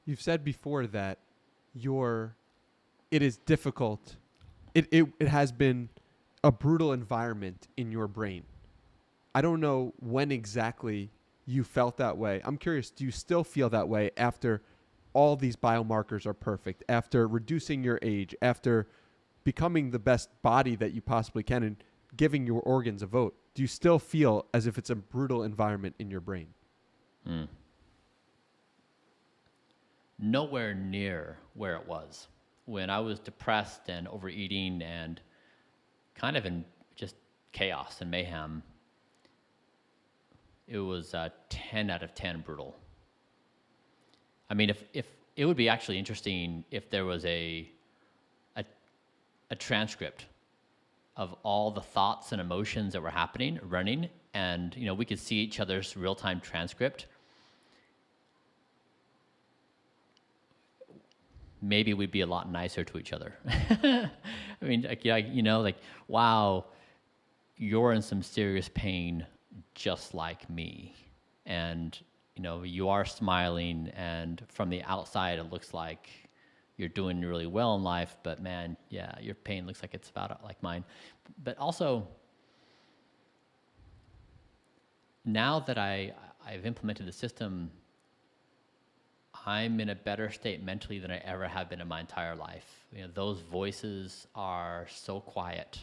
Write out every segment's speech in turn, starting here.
You've said before that it is difficult. It has been a brutal environment in your brain. I don't know when exactly you felt that way. I'm curious, do you still feel that way after all these biomarkers are perfect, after reducing your age, after becoming the best body that you possibly can and giving your organs a vote? Do you still feel as if it's a brutal environment in your brain? Mm. Nowhere near where it was when I was depressed and overeating and kind of in just chaos and mayhem. It was 10 out of 10 brutal. I mean, if it would be actually interesting if there was a transcript of all the thoughts and emotions that were happening, running, and we could see each other's real-time transcript. Maybe we'd be a lot nicer to each other. I mean, like, wow, you're in some serious pain just like me. And, you are smiling, and from the outside, it looks like you're doing really well in life, but man, yeah, your pain looks like it's about like mine. But also, now that I've implemented the system, I'm in a better state mentally than I ever have been in my entire life. Those voices are so quiet,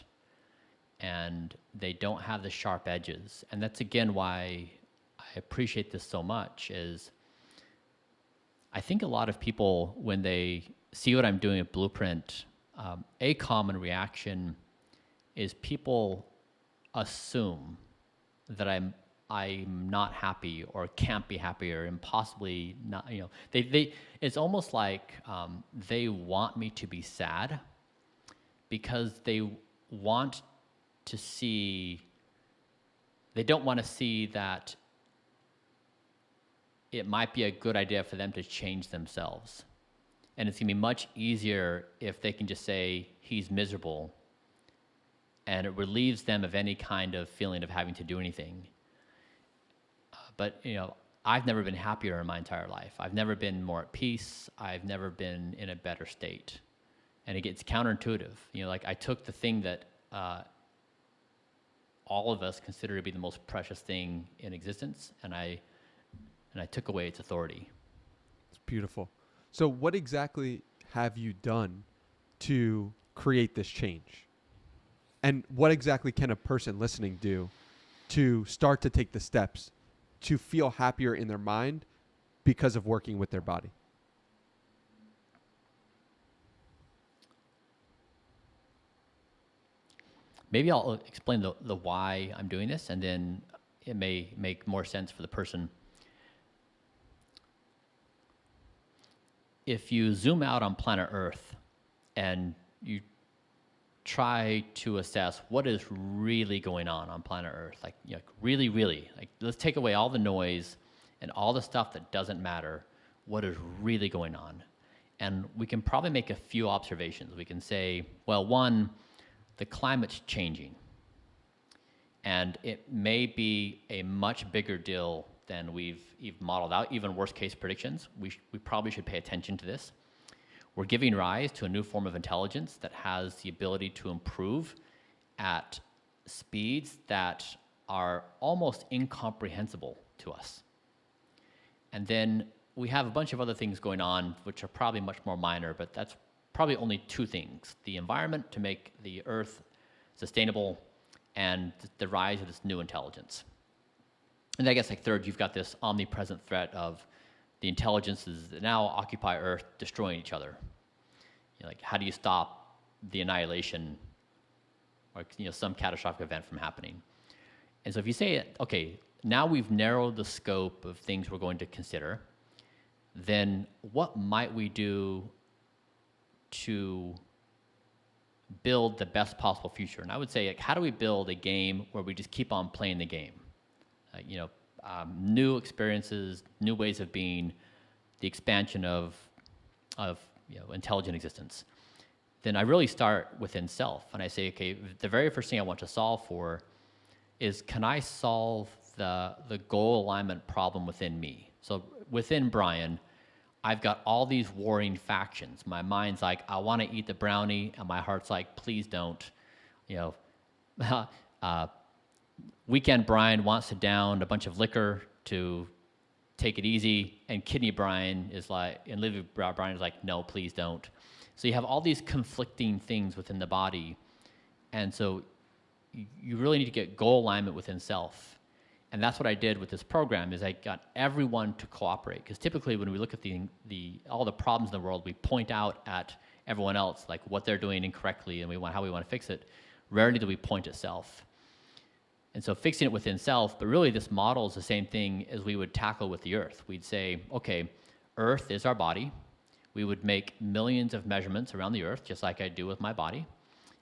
and they don't have the sharp edges. And that's, again, why I appreciate this so much, is I think a lot of people, when they see what I'm doing at Blueprint, a common reaction is people assume that I'm not happy or can't be happy or impossibly not. It's almost like they want me to be sad because they want to see. They don't want to see that it might be a good idea for them to change themselves. And it's going to be much easier if they can just say, he's miserable, and it relieves them of any kind of feeling of having to do anything. But, I've never been happier in my entire life. I've never been more at peace. I've never been in a better state. And it's counterintuitive. Like, I took the thing that all of us consider to be the most precious thing in existence, and I took away its authority. It's beautiful. So what exactly have you done to create this change? And what exactly can a person listening do to start to take the steps to feel happier in their mind because of working with their body? Maybe I'll explain the why I'm doing this, and then it may make more sense for the person. If you zoom out on planet Earth and you try to assess what is really going on planet Earth, like, really, really, like, let's take away all the noise and all the stuff that doesn't matter, what is really going on? And we can probably make a few observations. We can say, well, one, the climate's changing, and it may be a much bigger deal than we've modeled out, even worst case predictions. We probably should pay attention to this. We're giving rise to a new form of intelligence that has the ability to improve at speeds that are almost incomprehensible to us. And then we have a bunch of other things going on, which are probably much more minor, but that's probably only two things: the environment to make the Earth sustainable, and the rise of this new intelligence. And I guess, like, third, you've got this omnipresent threat of the intelligences that now occupy Earth destroying each other. Like, how do you stop the annihilation or some catastrophic event from happening? And so if you say, okay, now we've narrowed the scope of things we're going to consider, then what might we do to build the best possible future? And I would say, like, how do we build a game where we just keep on playing the game? New experiences, new ways of being, the expansion of intelligent existence. Then I really start within self, and I say, okay, the very first thing I want to solve for is, can I solve the goal alignment problem within me? So within Bryan, I've got all these warring factions. My mind's like, I want to eat the brownie, and my heart's like, please don't. You know, weekend Bryan wants to down a bunch of liquor to take it easy, and kidney Bryan is like, and liver Bryan is like, no, please don't. So you have all these conflicting things within the body, and so you really need to get goal alignment within self. And that's what I did with this program is I got everyone to cooperate. Because typically when we look at all the problems in the world, we point out at everyone else, like what they're doing incorrectly and how we want to fix it. Rarely do we point at self. And so fixing it within self, but really this model is the same thing as we would tackle with the earth. We'd say, okay, earth is our body. We would make millions of measurements around the earth, just like I do with my body.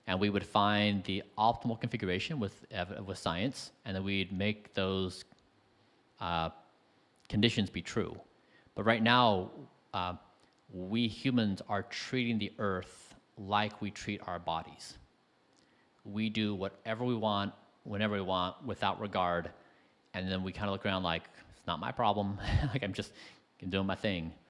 And we would find the optimal configuration with science, and then we'd make those conditions be true. But right now, we humans are treating the earth like we treat our bodies. We do whatever we want, whenever we want, without regard, and then we kind of look around like, it's not my problem. Like I'm just doing my thing.